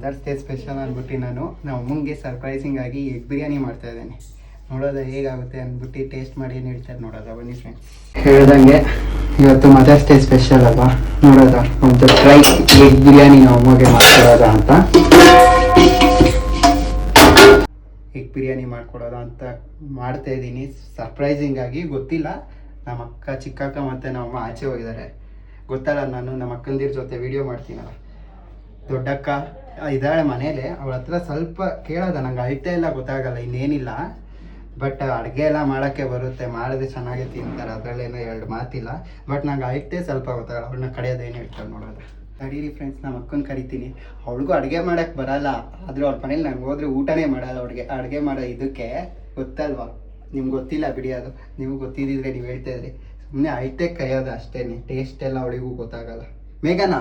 Mother's day special ಅಂದ್ಬಿಟ್ಟು ನಾನು ನಮ್ಮ ಅಮ್ಮಂಗೆ ಸರ್ಪ್ರೈಸಿಂಗ್ ಆಗಿ ಎಗ್ ಬಿರಿಯಾನಿ ಮಾಡ್ತಾ ಇದ್ದೇನೆ. ನೋಡೋದು ಹೇಗಾಗುತ್ತೆ ಅಂದ್ಬಿಟ್ಟು ಟೇಸ್ಟ್ ಮಾಡಿ ಏನು ಹೇಳ್ತಾರೆ ನೋಡೋದ ಬನ್ನಿ ಫ್ರೆಂಡ್ಸ್. ಹೇಳ್ದಂಗೆ ಇವತ್ತು ಮದರ್ಸ್ ಡೇ ಸ್ಪೆಷಲ್ ಅಲ್ವಾ, ನೋಡೋದ ಒಂದು ಫ್ರೈ ಎಗ್ ಬಿರಿಯಾನಿ ನಮ್ಮ ಅಮ್ಮಗೆ ಮಾಡ್ಕೊಡೋದ ಅಂತ, ಎಗ್ ಬಿರಿಯಾನಿ ಮಾಡ್ಕೊಡೋದ ಅಂತ ಮಾಡ್ತಾ ಇದ್ದೀನಿ ಸರ್ಪ್ರೈಸಿಂಗ್ ಆಗಿ. ಗೊತ್ತಿಲ್ಲ, ನಮ್ಮ ಅಕ್ಕ ಚಿಕ್ಕಕ್ಕ ಮತ್ತು ನಮ್ಮ ಅಮ್ಮ ಆಚೆ ಹೋಗಿದ್ದಾರೆ. ಗೊತ್ತಲ್ಲ, ನಾನು ನಮ್ಮ ಅಕ್ಕಂದಿರ ಜೊತೆ ವಿಡಿಯೋ ಮಾಡ್ತೀನಲ್ಲ. ದೊಡ್ಡಕ್ಕ ಇದ್ದಾಳೆ ಮನೇಲಿ, ಅವಳ ಹತ್ರ ಸ್ವಲ್ಪ ಕೇಳೋದ, ನಂಗೆ ಅಳತೆ ಎಲ್ಲ ಗೊತ್ತಾಗಲ್ಲ, ಇನ್ನೇನಿಲ್ಲ. ಬಟ್ ಅಡುಗೆ ಎಲ್ಲ ಮಾಡೋಕ್ಕೆ ಬರುತ್ತೆ, ಮಾಡಿದ್ರೆ ಚೆನ್ನಾಗಿ ತಿಂತಾರೆ, ಅದರಲ್ಲೇನೋ ಎರಡು ಮಾತಿಲ್ಲ. ಬಟ್ ನಂಗೆ ಅಳತೆ ಸ್ವಲ್ಪ ಗೊತ್ತಾಗಲ್ಲ, ಅವಳನ್ನ ಕಡಿಯೋದು ಏನು ಹೇಳ್ತಾರೆ ನೋಡೋದು. ತಡೀರಿ ಫ್ರೆಂಡ್ಸ್, ನಮ್ಮ ಅಕ್ಕನ ಕರಿತೀನಿ. ಅವಳಿಗೂ ಅಡುಗೆ ಮಾಡೋಕ್ಕೆ ಬರಲ್ಲ, ಆದರೂ ಅವ್ರ ಮನೇಲಿ ನಂಗೆ ಹೋದ್ರೆ ಊಟನೇ ಮಾಡಲ್ಲ. ಅವ್ರಿಗೆ ಅಡುಗೆ ಮಾಡೋ ಇದಕ್ಕೆ ಗೊತ್ತಲ್ವಾ, ನಿಮ್ಗೆ ಗೊತ್ತಿಲ್ಲ ಬಿಡಿ, ಅದು ನೀವು ಗೊತ್ತಿದ್ದಿದ್ರೆ ನೀವು ಹೇಳ್ತಾಯಿದ್ರಿ. ಸುಮ್ಮನೆ ಅಳತೆ ಕೈಯೋದು ಅಷ್ಟೇ, ಟೇಸ್ಟ್ ಎಲ್ಲ ಅವಳಿಗೂ ಗೊತ್ತಾಗಲ್ಲ. ಮೇಘನಾ,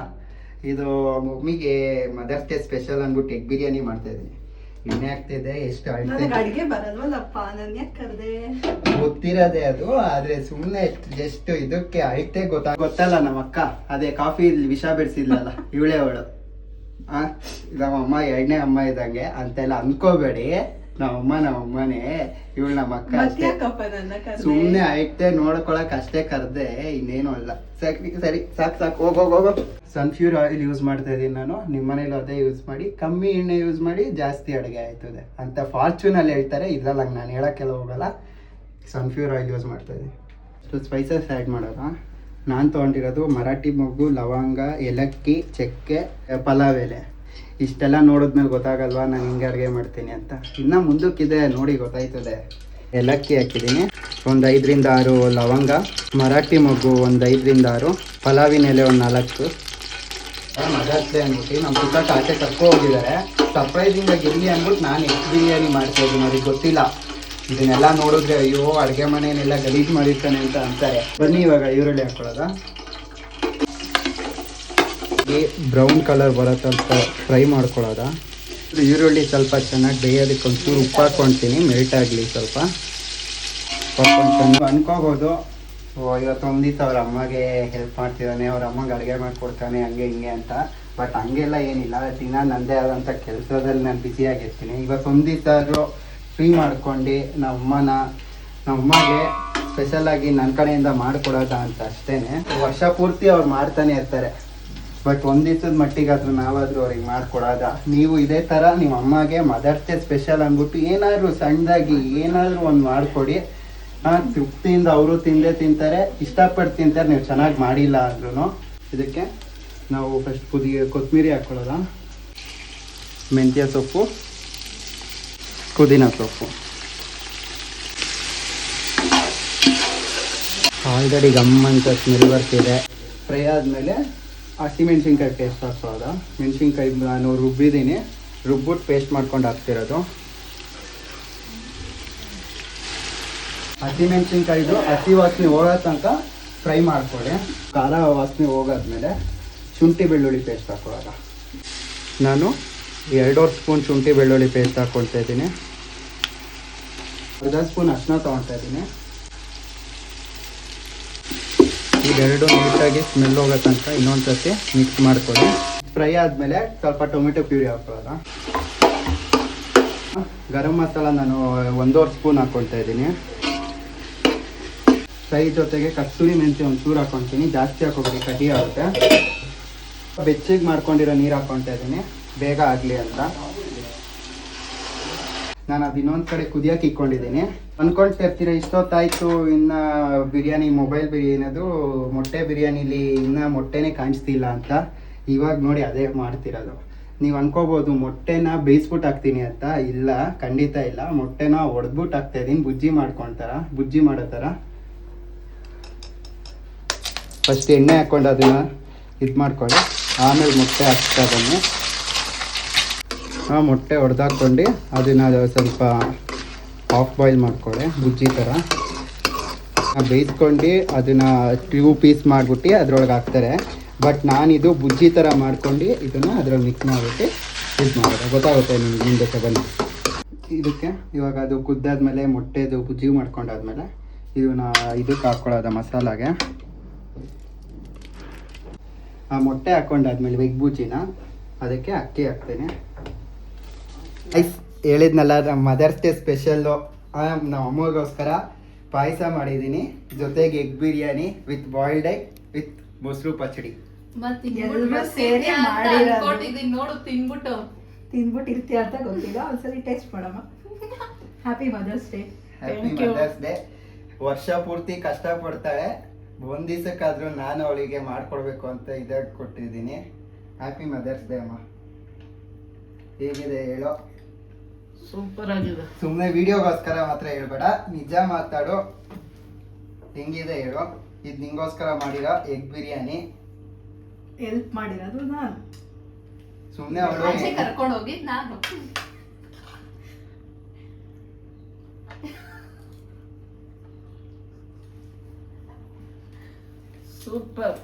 ಇದು ಮಮ್ಮಿಗೆ ಮದರ್ಸ್ ಡೇ ಸ್ಪೆಷಲ್ ಅಂದ್ಬಿಟ್ಟು ಎಗ್ ಬಿರಿಯಾನಿ ಮಾಡ್ತಾ ಇದ್ದೀನಿ. ಎಣ್ಣೆ ಆಗ್ತಿದೆ, ಎಷ್ಟು ಅಡಿಗೆ ಬರಲ್ವಲ್ಲಪ್ಪ, ನನ್ಗೆ ಕರ್ದೆ ಗೊತ್ತಿರೋದೇ ಅದು, ಆದ್ರೆ ಸುಮ್ಮನೆ ಜಸ್ಟ್ ಇದಕ್ಕೆ ಅಳತೆ ಗೊತ್ತಲ್ಲ. ನಮ್ಮ ಅಕ್ಕ ಅದೇ ಕಾಫಿ ವಿಷ ಬಿಡಿಸಿದ್ಲಲ್ಲ, ಇವಳೇ ಅವಳು. ನಮ್ಮ ಅಮ್ಮ ಎರಡನೇ ಅಮ್ಮ ಇದ್ದಂಗೆ ಅಂತೆಲ್ಲ ಅನ್ಕೋಬೇಡಿ. ನಮ್ಮಮ್ಮನೇ, ಇವಳು ನಮ್ಮ ಅಕ್ಕ ಅಷ್ಟೇ. ಸುಮ್ಮನೆ ಐತೆ ನೋಡ್ಕೊಳಕ್ ಅಷ್ಟೇ ಕರ್ದೆ, ಇನ್ನೇನು ಅಲ್ಲ. ಸರಿ ಸಾಕು ಹೋಗೋ. ಸನ್ಫ್ಯೂರ್ ಆಯಿಲ್ ಯೂಸ್ ಮಾಡ್ತಾ ಇದ್ದೀನಿ ನಾನು. ನಿಮ್ಮ ಮನೇಲಿ ಅದೇ ಯೂಸ್ ಮಾಡಿ, ಕಮ್ಮಿ ಎಣ್ಣೆ ಯೂಸ್ ಮಾಡಿ, ಜಾಸ್ತಿ ಅಡುಗೆ ಆಯ್ತದೆ ಅಂತ ಫಾರ್ಚೂನಲ್ಲಿ ಹೇಳ್ತಾರೆ. ಇದ್ರಲ್ಲಿ ಹಂಗೆ ನಾನು ಹೇಳೋಕ್ಕೆಲ್ಲ ಹೋಗಲ್ಲ. ಸನ್ಫ್ಯೂರ್ ಆಯಿಲ್ ಯೂಸ್ ಮಾಡ್ತಾ ಇದ್ದೀನಿ. ಅಷ್ಟು ಸ್ಪೈಸಸ್ ಆ್ಯಡ್ ಮಾಡೋಣ. ನಾನು ತೊಗೊಂಡಿರೋದು ಮರಾಠಿ ಮೊಗ್ಗು, ಲವಂಗ, ಏಲಕ್ಕಿ, ಚಕ್ಕೆ, ಪಲಾವ್ ಎಲೆ. ಇಷ್ಟೆಲ್ಲ ನೋಡಿದ್ಮೇಲೆ ಗೊತ್ತಾಗಲ್ವಾ ನಾನು ಹಿಂಗೆ ಅಡುಗೆ ಮಾಡ್ತೀನಿ ಅಂತ. ಇನ್ನು ಮುಂದಕ್ಕಿದೆ ನೋಡಿ, ಗೊತ್ತಾಯ್ತದೆ. ಏಲಕ್ಕಿ ಹಾಕಿದ್ದೀನಿ, ಒಂದು 5ರಿಂದ 6 ಲವಂಗ, ಮರಾಠಿ ಮೊಗ್ಗು ಒಂದು 5ರಿಂದ 6, ಪಲಾವಿನ ಎಲೆ ಒಂದು 4. ಮದರ್ಸ್ ಡೇ ಅಂದ್ಬಿಟ್ಟು ನಮ್ಮ ಪುಟ್ಟಕ್ಕೆ ಆಚೆ ಕರ್ಕೊ ಹೋಗಿದ್ದಾರೆ. ಸರ್ಪ್ರೈಸಿಂಗ್ ಆಗಿ ಇರಲಿ ಅಂದ್ಬಿಟ್ಟು ನಾನು ಎಗ್ ಬಿರಿಯಾನಿ ಮಾಡ್ತಾ ಇದ್ದೀನಿ. ಅವ್ರಿಗೆ ಗೊತ್ತಿಲ್ಲ. ಇದನ್ನೆಲ್ಲ ನೋಡಿದ್ರೆ ಅಯ್ಯೋ ಅಡುಗೆ ಮನೆಯನ್ನೆಲ್ಲ ಗಲೀಜು ಮಾಡಿರ್ತಾನೆ ಅಂತ ಅಂತಾರೆ. ಬನ್ನಿ ಇವಾಗ ಈರುಳ್ಳಿ ಹಾಕ್ಕೊಳ್ಳೋದ. ಬ್ರೌನ್ ಕಲರ್ ಬರೋ ತನಕ ಫ್ರೈ ಮಾಡ್ಕೊಳ್ಳೋದ. ಈರುಳ್ಳಿ ಸ್ವಲ್ಪ ಚೆನ್ನಾಗಿ ಬೇಯೋದಕ್ಕೆ ಒಂಚೂರು ಉಪ್ಪು ಹಾಕ್ಕೊಳ್ತೀನಿ, ಮೆಲ್ಟ್ ಆಗಲಿ ಸ್ವಲ್ಪ. ಅನ್ಕೋಬೋದು, ಇವತ್ತು ಒಂದಿತ್ತು ಅವ್ರ ಅಮ್ಮಗೆ ಹೆಲ್ಪ್ ಮಾಡ್ತಿದ್ದಾನೆ, ಅವ್ರ ಅಮ್ಮಗೆ ಅಡುಗೆ ಮಾಡಿಕೊಡ್ತಾನೆ, ಹಂಗೆ ಹಿಂಗೆ ಅಂತ. ಬಟ್ ಹಂಗೆಲ್ಲ ಏನಿಲ್ಲ, ದಿನ ನನ್ನದೇ ಆದಂಥ ಕೆಲಸದಲ್ಲಿ ನಾನು ಬ್ಯುಸಿಯಾಗಿರ್ತೀನಿ. ಇವತ್ತು ಒಂದಿತ್ತಾದರೂ ಫ್ರೀ ಮಾಡ್ಕೊಂಡು ನಮ್ಮಮ್ಮಗೆ ಸ್ಪೆಷಲಾಗಿ ನನ್ನ ಕಡೆಯಿಂದ ಮಾಡಿಕೊಡೋದ ಅಂತ ಅಷ್ಟೇ. ವರ್ಷ ಪೂರ್ತಿ ಅವ್ರು ಮಾಡ್ತಾನೆ ಇರ್ತಾರೆ, ಬಟ್ ಒಂದು ದಿವಸದ ಮಟ್ಟಿಗಾದ್ರೂ ನಾವಾದರೂ ಅವ್ರಿಗೆ ಮಾಡಿಕೊಡೋದ. ನೀವು ಇದೇ ಥರ ನಿಮ್ಮ ಅಮ್ಮಗೆ ಮದರ್ಸ್ ಡೇ ಸ್ಪೆಷಲ್ ಅಂದ್ಬಿಟ್ಟು ಏನಾದರೂ ಸಣ್ಣದಾಗಿ ಏನಾದರೂ ಒಂದು ಮಾಡಿಕೊಡಿ. ತೃಪ್ತಿಯಿಂದ ಅವರು ತಿಂತಾರೆ, ಇಷ್ಟಪಟ್ಟು ತಿಂತಾರೆ. ನೀವು ಚೆನ್ನಾಗಿ ಮಾಡಿಲ್ಲ ಅಂದ್ರೂ. ಇದಕ್ಕೆ ನಾವು ಫಸ್ಟ್ ಕೊತ್ತಂಬರಿ ಹಾಕ್ಕೊಳ್ಳೋದ, ಮೆಂತ್ಯ ಸೊಪ್ಪು, ಪುದೀನ ಸೊಪ್ಪು. ಆಲ್ರೆಡಿ ಗಮ್ಮಂತ ಸ್ಮೆಲ್ ಬರ್ತಿದೆ. ಫ್ರೈ ಆದಮೇಲೆ ಹಸಿಮೆಣ್ಸಿನ್ಕಾಯಿ ಪೇಸ್ಟ್ ಹಾಕ್ಕೊಳ್ಳೋದ. ಮೆಣಸಿನ್ಕಾಯಿ ನಾನು ರುಬ್ಬಿದ್ದೀನಿ, ರುಬ್ಬಿಟ್ಟು ಪೇಸ್ಟ್ ಮಾಡ್ಕೊಂಡು ಹಾಕ್ತಿರೋದು. ಹಸಿಮೆಣ್ಸಿನ್ಕಾಯಿದು ಹಸಿ ವಾಸನೆ ಹೋಗೋ ತನಕ ಫ್ರೈ ಮಾಡ್ಕೊಳ್ಳಿ. ಖಾರ ವಾಸನೆ ಹೋಗಾದ್ಮೇಲೆ ಶುಂಠಿ ಬೆಳ್ಳುಳ್ಳಿ ಪೇಸ್ಟ್ ಹಾಕ್ಕೊಳ್ಳೋದ. ನಾನು 2 ಸ್ಪೂನ್ ಶುಂಠಿ ಬೆಳ್ಳುಳ್ಳಿ ಪೇಸ್ಟ್ ಹಾಕ್ಕೊಳ್ತಾ ಇದ್ದೀನಿ. 1/2 ಸ್ಪೂನ್ ಅರಿಶಿನ ತೊಗೊಳ್ತಾ ಇದ್ದೀನಿ. ಇದೆರಡು ನೀಟಾಗಿ ಸ್ಮೆಲ್ ಹೋಗೋ ತನಕ ಇನ್ನೊಂದು ಸರ್ತಿ ಮಿಕ್ಸ್ ಮಾಡ್ಕೊಳ್ಳಿ. ಫ್ರೈ ಆದಮೇಲೆ ಸ್ವಲ್ಪ ಟೊಮೆಟೊ ಪ್ಯೂರಿ ಹಾಕ್ಕೊಳ್ಳೋದ. ಗರಂ ಮಸಾಲ ನಾನು 1/2 ಸ್ಪೂನ್ ಹಾಕ್ಕೊಳ್ತಾ ಇದ್ದೀನಿ. ಫ್ರೈ ಜೊತೆಗೆ ಕಸ್ತೂರಿ ಮೆಂತ್ಯ ಒಂಚೂರು ಹಾಕ್ಕೊಳ್ತೀನಿ, ಜಾಸ್ತಿ ಹಾಕೋಬೇಡಿ, ಕಹಿ ಆಗುತ್ತೆ. ಬೆಚ್ಚಗೆ ಮಾಡ್ಕೊಂಡಿರೋ ನೀರು ಹಾಕ್ಕೊಳ್ತಾ ಇದ್ದೀನಿ, ಬೇಗ ಆಗಲಿ ಅಂತ. ನಾನು ಅದು ಇನ್ನೊಂದು ಕಡೆ ಕುದಿಯೋಕೆ ಇಟ್ಕೊಂಡಿದ್ದೀನಿ. ಅಂದ್ಕೊಳ್ತಾ ಇರ್ತೀರ ಇಷ್ಟೊತ್ತಾಯಿತು ಇನ್ನು ಬಿರಿಯಾನಿ, ಮೊಬೈಲ್ ಬಿರಿಯಾನಿದು ಮೊಟ್ಟೆ ಬಿರಿಯಾನಿಲಿ ಇನ್ನೂ ಮೊಟ್ಟೆನೇ ಕಾಣಿಸ್ತಿಲ್ಲ ಅಂತ. ಇವಾಗ ನೋಡಿ ಅದೇ ಮಾಡ್ತಿರೋದು. ನೀವು ಅನ್ಕೋಬೋದು ಮೊಟ್ಟೆನ ಬೇಯಿಸ್ಬಿಟ್ಟು ಹಾಕ್ತೀನಿ ಅಂತ. ಇಲ್ಲ, ಖಂಡಿತ ಇಲ್ಲ. ಮೊಟ್ಟೆನ ಒಡೆದ್ಬಿಟ್ಟು ಹಾಕ್ತಾಯಿದ್ದೀನಿ, ಬುಜ್ಜಿ ಮಾಡೋ ಥರ. ಫಸ್ಟ್ ಎಣ್ಣೆ ಹಾಕ್ಕೊಂಡು ಅದನ್ನು ಇದು ಮಾಡ್ಕೊಳ್ಳಿ, ಆಮೇಲೆ ಮೊಟ್ಟೆ ಹಾಕ್ತಾ ಬನ್ನಿ. ಮೊಟ್ಟೆ ಹೊಡೆದಾಕ್ಕೊಂಡು ಅದನ್ನು ಸ್ವಲ್ಪ ಹಾಫ್ ಬಾಯ್ಲ್ ಮಾಡ್ಕೊಳ್ಳಿ, ಬುಜ್ಜಿ ಥರ ಬೇಯಿಸ್ಕೊಂಡು ಅದನ್ನು 2 ಪೀಸ್ ಮಾಡಿಬಿಟ್ಟು ಅದ್ರೊಳಗೆ ಹಾಕ್ತಾರೆ. ಬಟ್ ನಾನಿದು ಬುಜ್ಜಿ ಥರ ಮಾಡ್ಕೊಂಡು ಇದನ್ನು ಅದ್ರಲ್ಲಿ ಮಿಕ್ಸ್ ಮಾಡಿಬಿಟ್ಟು ಇದು ಮಾಡೋದು. ಗೊತ್ತಾಗುತ್ತೆ ನಿಮ್ಗೆ ಮುಂದಕ್ಕೆ ಬನ್ನಿ. ಇದಕ್ಕೆ ಇವಾಗ ಅದು ಕುದ್ದಾದ್ಮೇಲೆ ಮೊಟ್ಟೆದು ಬುಜ್ಜಿ ಮಾಡ್ಕೊಂಡಾದ್ಮೇಲೆ ಇದನ್ನ ಇದಕ್ಕೆ ಹಾಕ್ಕೊಳ್ಳೋದ ಮಸಾಲಾಗೆ. ಆ ಮೊಟ್ಟೆ ಹಾಕ್ಕೊಂಡಾದ್ಮೇಲೆ ಎಗ್ ಬುಜ್ಜಿನ ಅದಕ್ಕೆ ಅಕ್ಕಿ ಹಾಕ್ತೇನೆ. ಐಸ್ ಹೇಳಿದ್ನಲ್ಲ ನಮ್ಮ ಮದರ್ಸ್ ಡೇ ಸ್ಪೆಷಲ್ಲು ನಮ್ಮ ಅಮ್ಮಗೋಸ್ಕರ ಪಾಯಸ ಮಾಡಿದ್ದೀನಿ, ಜೊತೆಗೆ egg biryani with boiled egg with ಮೊಸರು ಪಚಡಿ. ಎಲ್ರೂ ಸೇರಿ ಮಾಡಿರೋದು. ಅನ್ಕೊಂಡಿದೀನಿ ನೋಡು ತಿನ್ಬಿಟ್ಟು. ತಿಂದ್ಬಿಟ್ಟು ಇರ್ತೀಯ ಅಂತ ಗೊತ್ತಿಲ್ಲ, ಒಂದ್ಸರಿ ಟೇಸ್ಟ್ ಮಾಡಮ್ಮ. Happy mother's day. Happy mother's day. ವರ್ಷ ಪೂರ್ತಿ ಕಷ್ಟಪಡ್ತಾಳೆ, ಒಂದ್ ದಿವಸಕ್ಕಾದ್ರೂ ನಾನು ಅವಳಿಗೆ ಮಾಡ್ಕೊಡ್ಬೇಕು ಅಂತ ಇದಾಗ ಕೊಟ್ಟಿದ್ದೀನಿ. ಹ್ಯಾಪಿ ಮದರ್ಸ್ ಡೇ ಅಮ್ಮ. ಹೇಗಿದೆ ಹೇಳೋ? ಸೂಪರ್ ಆಗಿದೆ. ಸುಮ್ಮನೆ ವಿಡಿಯೋಗೋಸ್ಕರ ಮಾತ್ರ ಹೇಳ್ಬೇಡ, ನಿಜ ಮಾತಾಡು. ಹೆಂಗಿದೆ ಹೇಳು? ಇದು ನಿಂಗೋಸ್ಕರ ಮಾಡಿರೋ ಎಗ್ ಬಿರಿಯಾನಿ. ಹೆಲ್ಪ್ ಮಾಡಿರೋದು ನಾನು. ಸುಮ್ಮನೆ ಆಚೆ ಅವಳು ಕರ್ಕೊಂಡು ಹೋಗಿ ನಾನು. ಸೂಪರ್.